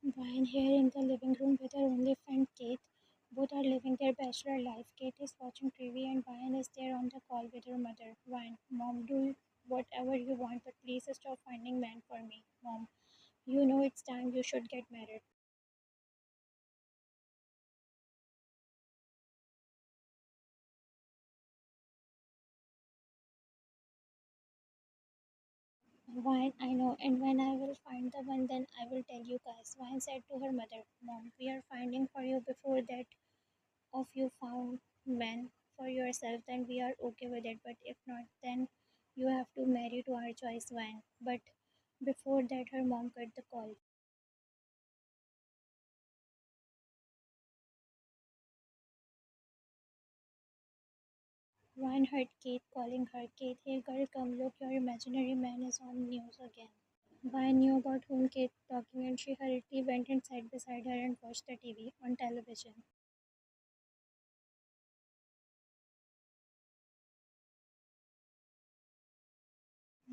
Brian here in the living room with her only friend Kate. Both are living their bachelor life. Kate is watching TV and Brian is there on the call with her mother. Brian, Mom, do whatever you want, but please stop finding men for me. Mom, you know it's time you should get married. Brian, I know, and when I will find the one, then I will tell you guys. Brian said to her mother, Mom, we are finding for you before that of you found men for yourself, then we are okay with it. But if not, then you have to marry to our choice one. But before that, her mom cut the call. Ryan heard Kate calling her. Kate, hey girl, come look, your imaginary man is on news again. Ryan knew about whom Kate was talking and she hurriedly went and sat beside her and watched the TV on television.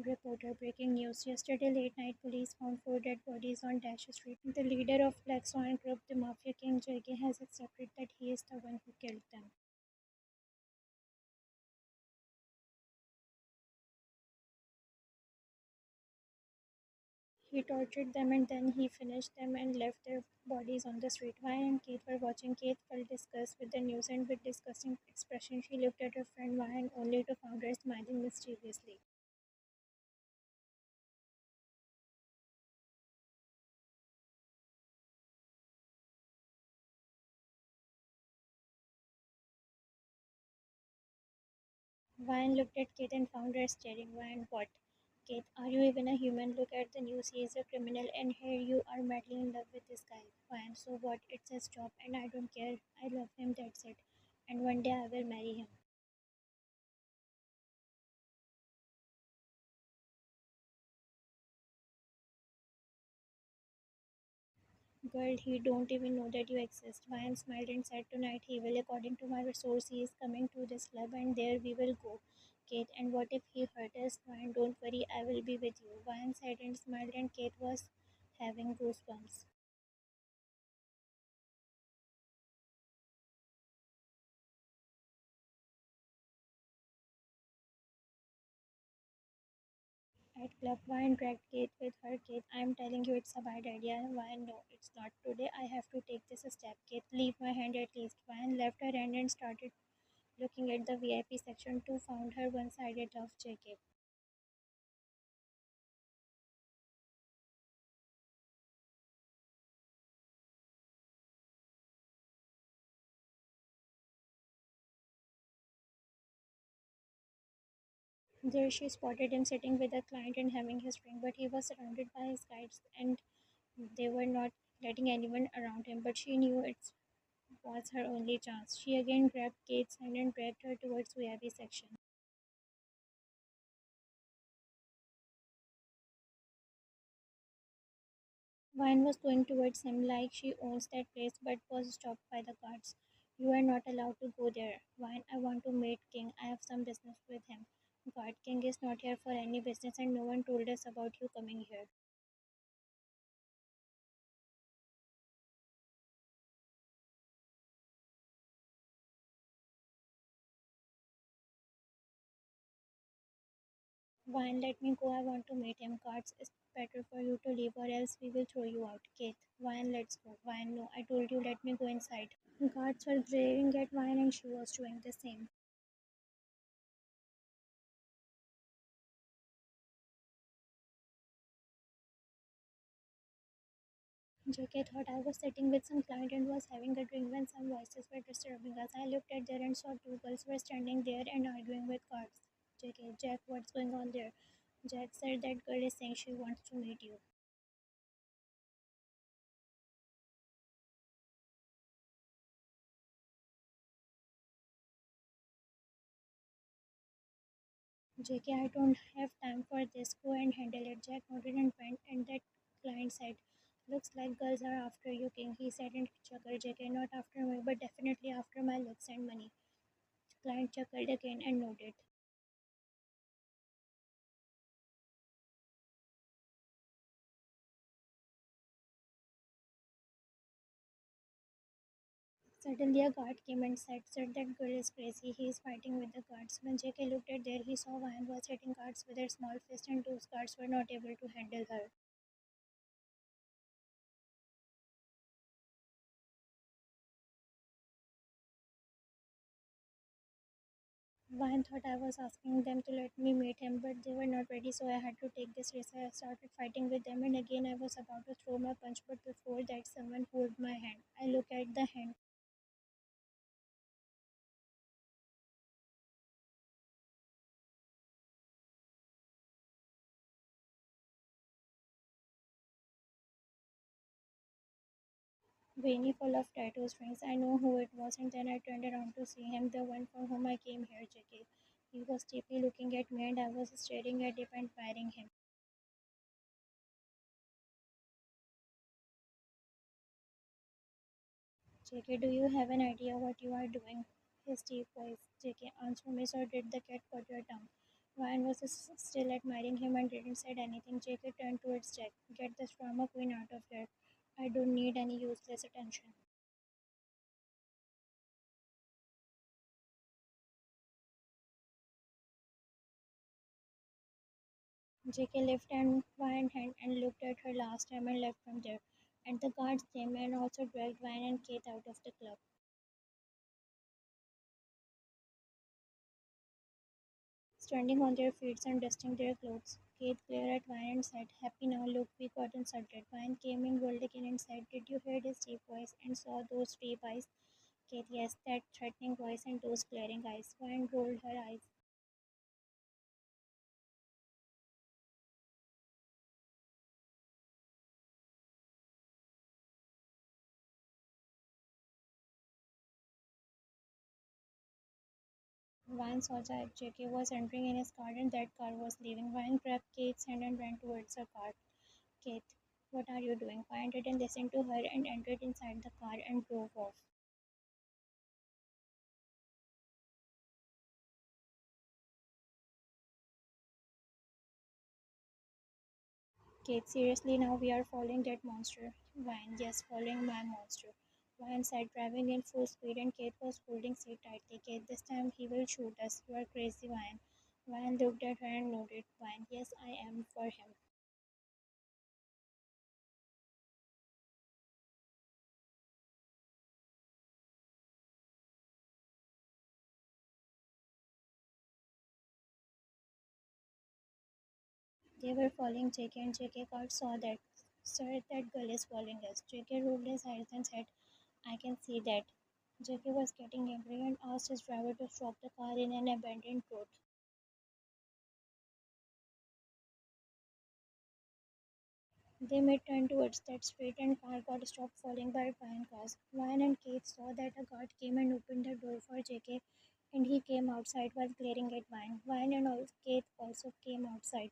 Reporter breaking news. Yesterday late night, police found four dead bodies on Dash Street. The leader of Black Swan Group, the Mafia King JK, has accepted that he is the one who killed them. He tortured them and then he finished them and left their bodies on the street. Ryan and Keith were watching. Keith felt disgust with the news and with disgusting expression she looked at her friend Ryan only to find her smiling mischievously. Ryan looked at Kate and found her staring. Ryan, what? Kate, are you even a human? Look at the news. He is a criminal, and here you are madly in love with this guy. Ryan, so what? It's his job, and I don't care. I love him, that's it. And one day I will marry him. Girl, he don't even know that you exist. Ryan smiled and said, tonight he will. According to my resource, he is coming to this club, and there we will go. Kate, and what if he hurt us? Ryan, don't worry, I will be with you. Ryan said and smiled, and Kate was having goosebumps. At Club Wine dragged Kate with her. Kate, I'm telling you it's a bad idea. Wine, no, it's not. Today I have to take this step. Kate, leave my hand at least. Wine left her hand and started looking at the VIP section to found her one-sided of JK. There she spotted him sitting with a client and having his drink, but he was surrounded by his guides and they were not letting anyone around him. But she knew it was her only chance. She again grabbed Kate's hand and dragged her towards VIP section. Vine was going towards him like she owns that place but was stopped by the guards. You are not allowed to go there. Vine, I want to meet King. I have some business with him. Guard, King is not here for any business and no one told us about you coming here. Vine, let me go. I want to meet him. Guards, it's better for you to leave or else we will throw you out. Kate, Vine, let's go. Vine, no, I told you let me go inside. Guards were glaring at Vine and she was doing the same. JK thought I was sitting with some client and was having a drink when some voices were disturbing us. I looked at there and saw two girls were standing there and arguing with guards. JK, Jack, what's going on there? Jack said that girl is saying she wants to meet you. JK, I don't have time for this. Go and handle it. Jack nodded and went, and that client said, looks like girls are after you, King. He said and chuckled. JK, not after me, but definitely after my looks and money. Client chuckled again and nodded. Suddenly a guard came and said, "Sir, that girl is crazy. He is fighting with the guards." When JK looked at there, he saw Vine was hitting guards with her small fist and those guards were not able to handle her. Vine thought I was asking them to let me meet him, but they were not ready, so I had to take this risk. I started fighting with them, and again I was about to throw my punch, but before that, someone pulled my hand. I looked at the hand. Veiny, full of tattoo strings. I know who it was, and then I turned around to see him, the one for whom I came here, JK. He was deeply looking at me, and I was staring at him and admiring him. JK, do you have an idea what you are doing? His deep voice. JK, answer me, so did the cat cut your tongue? Ryan was still admiring him and didn't say anything. JK turned towards Jack. Get this drama queen out of here. I don't need any useless attention. JK lifted one hand and looked at her last time and left from there. And the guards came and also dragged Vine and Kate out of the club. Standing on their feet and dusting their clothes, Kate glared at Vine and said, "Happy now, look, we got insulted." Vine came in, rolled again and said, "Did you hear his deep voice and saw those deep eyes?" Kate, yes, that threatening voice and those glaring eyes. Vine rolled her eyes. Vine saw that JK was entering in his car and that car was leaving. Vine grabbed Kate's hand and ran towards her car. "Kate, what are you doing?" Vine didn't listen to her and entered inside the car and drove off. Kate, seriously, now we are following that monster. Vine, yes, following my monster. Vine said, driving in full speed, and Kate was holding seat tightly. "Kate, this time he will shoot us. You are crazy, Vine." Vine looked at her and nodded. Vine, yes, I am for him. They were following JK, and JK car saw that. "Sir, that girl is following us." JK rolled his eyes and said, "I can see that." JK was getting angry and asked his driver to stop the car in an abandoned road. They made turn towards that street and car got stopped following by Vine cars. Vine and Kate saw that a guard came and opened the door for JK and he came outside while glaring at Vine. Vine and Kate also came outside.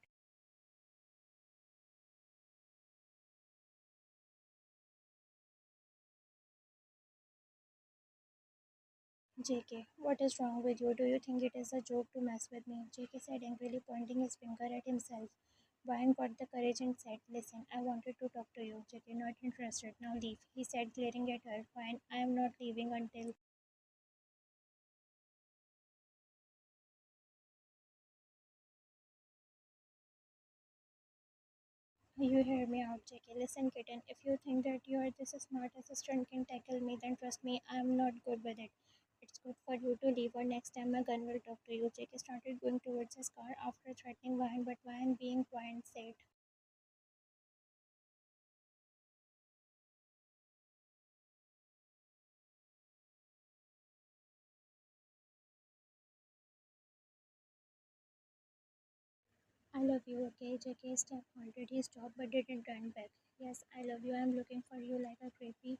JK, what is wrong with you? Do you think it is a joke to mess with me? JK said angrily, pointing his finger at himself. Brian got the courage and said, "Listen, I wanted to talk to you." JK, not interested. "Now leave," he said, glaring at her. "Fine, I am not leaving until you hear me out." JK, listen, kitten, if you think that you are this smart assistant can tackle me, then trust me, I am not good with it. It's good for you to leave, or next time my gun will talk to you. JK started going towards his car after threatening Ryan, but Ryan, being quiet, said, "I love you, okay?" JK step halted. He stopped but didn't turn back. "Yes, I love you. I'm looking for you like a creepy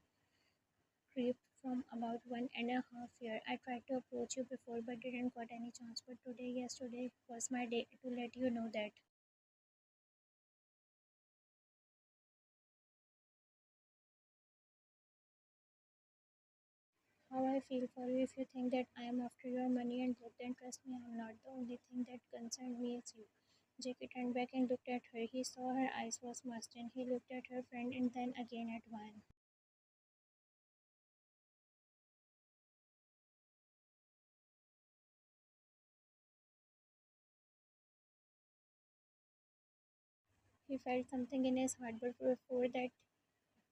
creep from about 1.5 years. I tried to approach you before but didn't got any chance. But today, yes, today was my day to let you know that." "How I feel for you. If you think that I am after your money and look, then trust me, I am not. The only thing that concerns me is you." Jackie turned back and looked at her. He saw her eyes was smudged and he looked at her friend and then again at Van. He felt something in his heart, but before that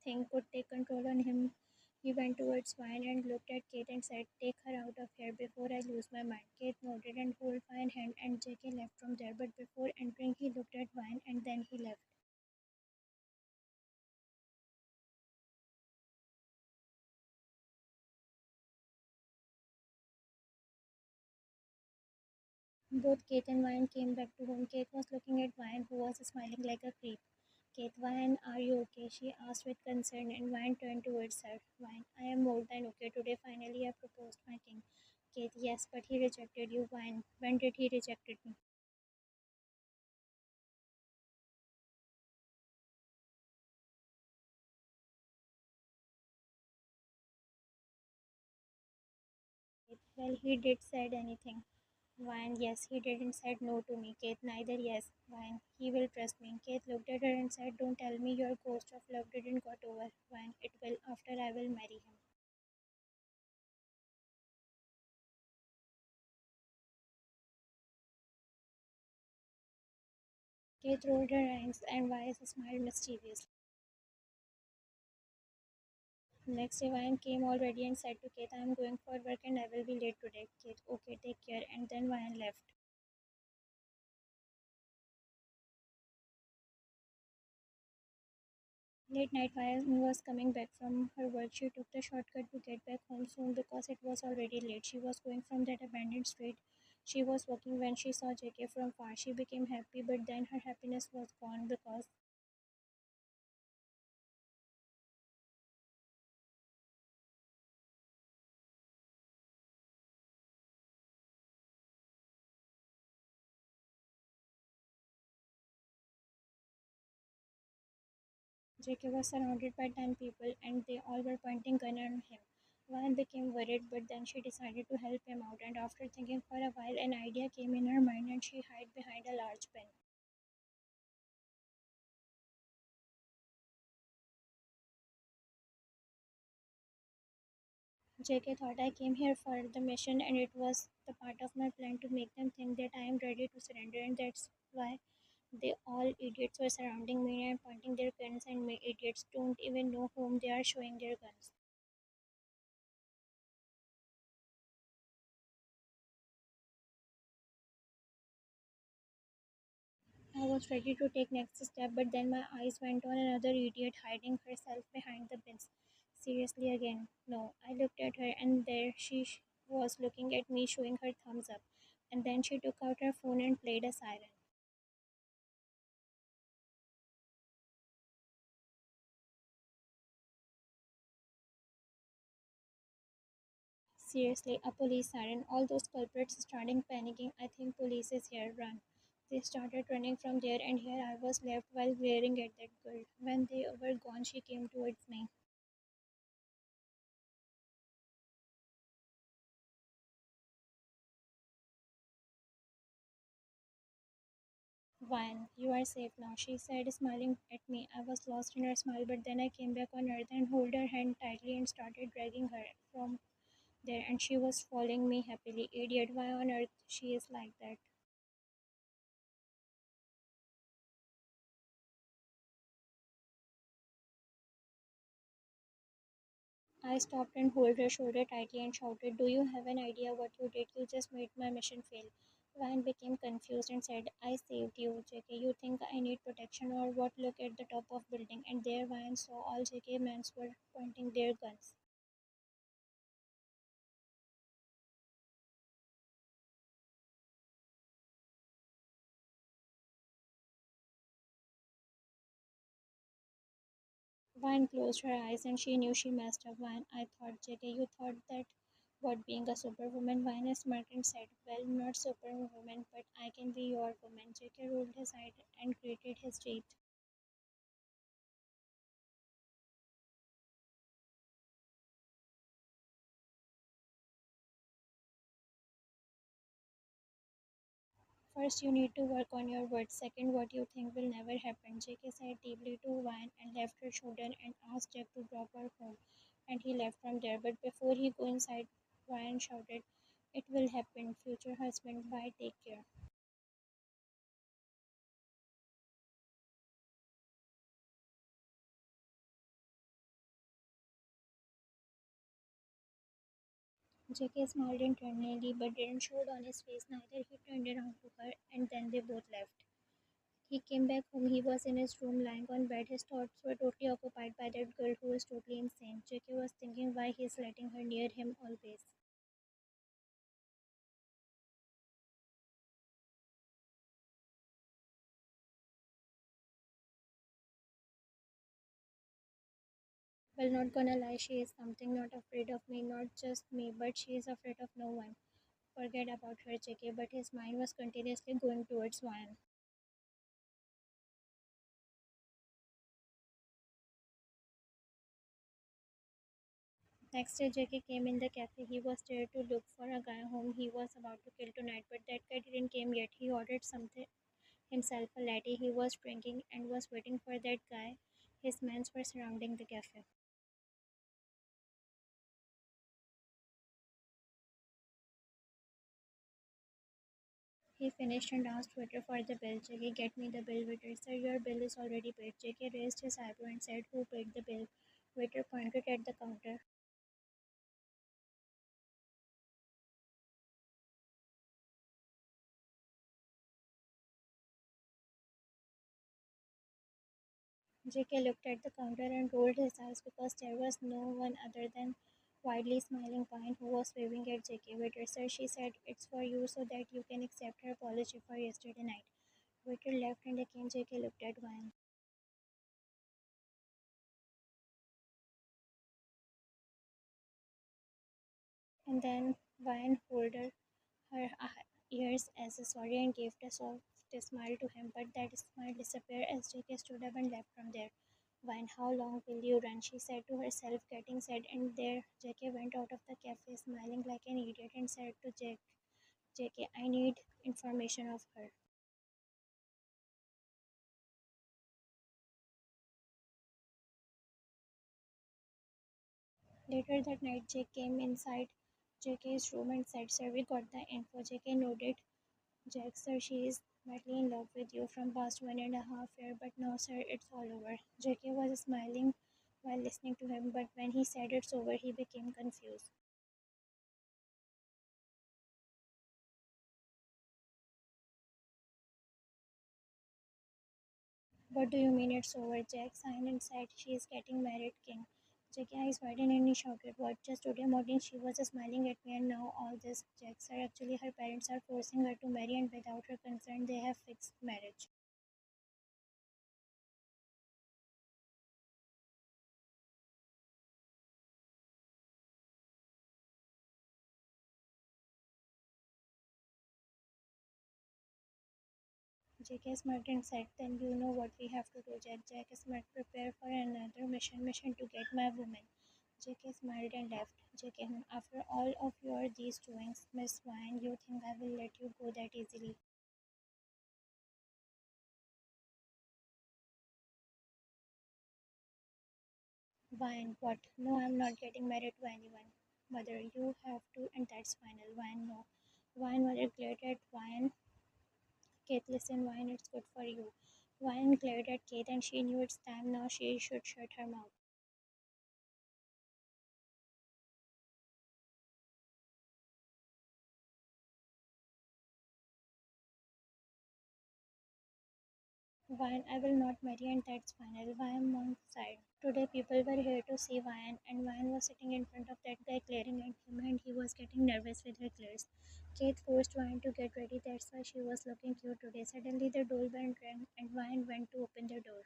thing could take control on him, he went towards Vine and looked at Kate and said, "Take her out of here before I lose my mind." Kate nodded and held Vine's hand, and JK left from there, but before entering, he looked at Vine and then he left. Both Kate and Vine came back to home. Kate was looking at Vine, who was smiling like a creep. "Kate, Vine, are you okay?" she asked with concern, and Vine turned towards her. "Vine, I am more than okay. Today, finally, I proposed my king." "Kate, yes, but he rejected you." "Vine, when did he rejected me?" Kate, well, he did said anything. Vine, yes, he didn't said no to me. Kate, neither, yes. Vine, he will trust me. Kate looked at her and said, "Don't tell me your ghost of love didn't got over." Vine, it will after I will marry him. Kate rolled her eyes and Vine smiled mischievously. Next day, Vine came all ready and said to Kate, "I am going for work and I will be late today." Kate, "Okay, take care." And then Vine left. Late night, Vine was coming back from her work. She took the shortcut to get back home soon because it was already late. She was going from that abandoned street. She was walking when she saw JK from far. She became happy, but then her happiness was gone because JK was surrounded by 10 people and they all were pointing gun at him. Van became worried, but then she decided to help him out, and after thinking for a while, an idea came in her mind and she hid behind a large pen. JK thought I came here for the mission and it was the part of my plan to make them think that I am ready to surrender, and that's why they all idiots were surrounding me and pointing their guns, and me idiots don't even know whom they are showing their guns. I was ready to take next step, but then my eyes went on another idiot hiding herself behind the bins. "Seriously again?" "No." I looked at her, and there she was looking at me, showing her thumbs up. And then she took out her phone and played a siren. "Seriously, a police siren. All those culprits started panicking. 'I think police is here. Run.' They started running from there, and here I was left while glaring at that girl. When they were gone, she came towards me. "Vine, you are safe now," she said, smiling at me. I was lost in her smile, but then I came back on earth and held her hand tightly and started dragging her from there, and she was following me happily. Idiot, why on earth she is like that? I stopped and held her shoulder tightly and shouted, "Do you have an idea what you did? You just made my mission fail." Van became confused and said, "I saved you, JK. You think I need protection or what? Look at the top of building." And there Van saw all JK men were pointing their guns. Vine closed her eyes and she knew she messed up. "Vine, I thought, JK, you thought that what being a superwoman?" Vine smirked and said, "Well, not superwoman, but I can be your woman." JK rolled his eyes and gritted his teeth. "First, you need to work on your words. Second, what you think will never happen." JK said deeply to Vine and left her shoulder and asked Jack to drop her home. And he left from there. But before he go inside, Vine shouted, "It will happen, future husband. Bye, take care." JK smiled internally but didn't show it on his face neither. He turned around to her and then they both left. He came back home. He was in his room lying on bed. His thoughts were totally occupied by that girl who was totally insane. JK was thinking why he's letting her near him always. Well, not gonna lie, she is something not afraid of me, not just me, but she is afraid of no one. Forget about her, JK, but his mind was continuously going towards Ryan. Next day, JK came in the cafe. He was there to look for a guy whom he was about to kill tonight, but that guy didn't come yet. He ordered something himself a latte. He was drinking and was waiting for that guy. His men were surrounding the cafe. He finished and asked waiter for the bill. JK, get me the bill. Waiter, sir, your bill is already paid. JK raised his eyebrow and said, who paid the bill? Waiter pointed at the counter. JK looked at the counter and rolled his eyes because there was no one other than widely smiling Pine who was waving at JK. Waiter, sir, she said, it's for you so that you can accept her apology for yesterday night. Waiter left and again JK looked at Vine. And then Vine pulled her ears as a sorry and gave a soft smile to him, but that smile disappeared as JK stood up and left from there. Vine, how long will you run? She said to herself, getting sad, and there JK went out of the cafe smiling like an idiot and said to JK, I need information of her. Later that night, Jake came inside JK's room and said, sir, we got the info. JK nodded. Jack, sir, she is madly in love with you from past 1.5 years, but now, sir, it's all over. JK was smiling while listening to him, but when he said it's over, he became confused. What do you mean it's over? Jack signed and said she is getting married, King. Jack's eyes widened and he shouted, what? Just today morning she was smiling at me and now all this. Jack, sir, actually her parents are forcing her to marry and without her consent they have fixed marriage. JK Smart and said, then you know what we have to do, Jack. Jack Smart, prepare for another mission to get my woman. JK smiled and left. JK, after all of your these doings, Miss Wine, you think I will let you go that easily? Wine, what? No, I'm not getting married to anyone. Mother, you have to, and that's final. Wine, no. Wine, mother glared at Wine. Kate, listen, Wine, it's good for you. Wine glared at Kate and she knew it's time now she should shut her mouth. Wine, I will not marry, and that's final. Wine on side. Today, people were here to see Wine, and Wine was sitting in front of that guy glaring at him, and he was getting nervous with her glares. Kate forced Wine to get ready, that's why she was looking cute today. Suddenly, the doorbell rang, and Wine went to open the door.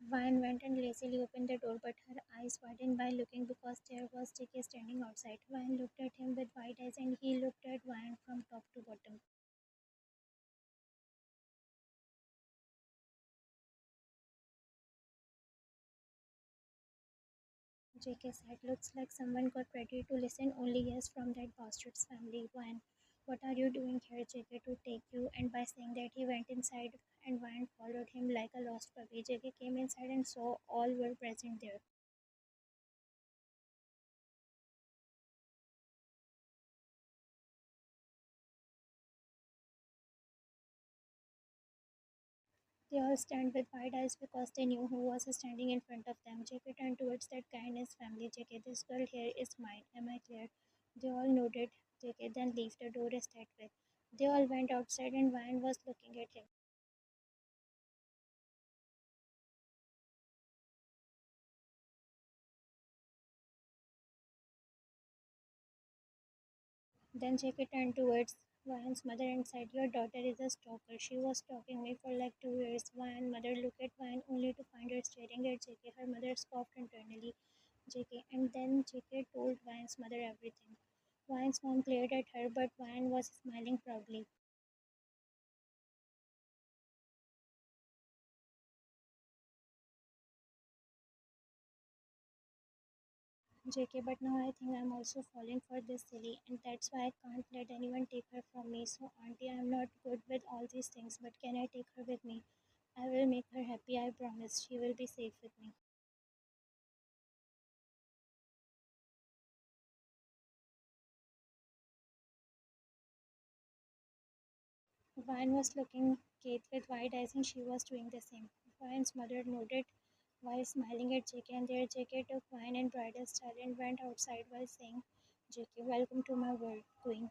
Vine went and lazily opened the door, but her eyes widened by looking because there was J.K. standing outside. Vine looked at him with wide eyes, and he looked at Vine from top to bottom. JK said, looks like someone got ready to listen only yes from that bastard's family. Vine, what are you doing here, JK, to take you? And by saying that, he went inside and Vine followed him like a lost puppy. JK came inside and saw all were present there. They all stand with wide eyes because they knew who was standing in front of them. JK turned towards that guy and his family. JK, this girl here is mine. Am I clear? They all nodded. JK, then leave. The door is that way. They all went outside and Van was looking at him. Then JK turned towards Van's mother and said, your daughter is a stalker. She was stalking me for like 2 years. Van mother looked at Van only to find her staring at JK. Her mother scoffed internally. JK, and then JK told Van's mother everything. Van's mom glared at her, but Van was smiling proudly. JK, but now I think I'm also falling for this silly, and that's why I can't let anyone take her from me. So, Auntie, I'm not good with all these things, but can I take her with me? I will make her happy, I promise. She will be safe with me. Van was looking at Kate with wide eyes, and she was doing the same. Van's mother nodded while smiling at JK, and there JK took Van and bridal style and went outside while saying, JK, welcome to my world, Queen.